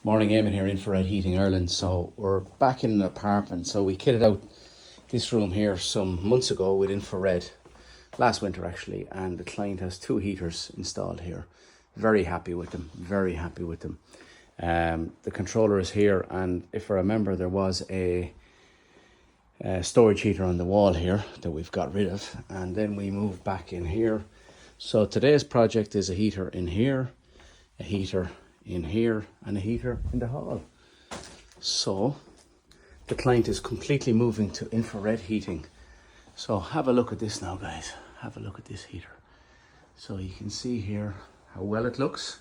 Morning, Eamon here, Infrared Heating Ireland. So we're back in an apartment. So we kitted out this room here some months ago with infrared, last winter actually, and the client has two heaters installed here. Very happy with them, very happy with them. The controller is here, and if I remember, there was a storage heater on the wall here that we've got rid of, and then we moved back in here. So today's project is a heater in here, a heater in here, and a heater in the hall. So the client is completely moving to infrared heating. So have a look at this now, guys. Have a look at this heater. So you can see here how well it looks.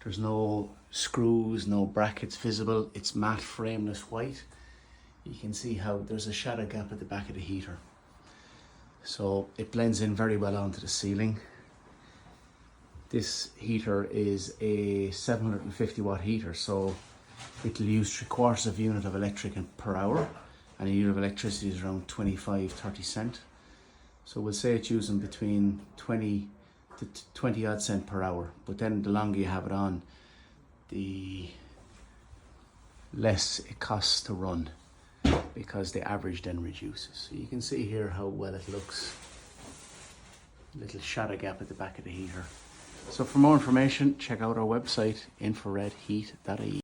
There's no screws, no brackets visible. It's matte frameless white. You can see how there's a shadow gap at the back of the heater. So it blends in very well onto the ceiling. This heater is a 750 watt heater, so it'll use 3/4 of a unit of electric per hour, and a unit of electricity is around 25-30 cent. So we'll say it's using between 20 to 20 odd cent per hour, but then the longer you have it on, the less it costs to run, because the average then reduces. So you can see here how well it looks. A little shadow gap at the back of the heater. So for more information, check out our website, infraredheat.ie.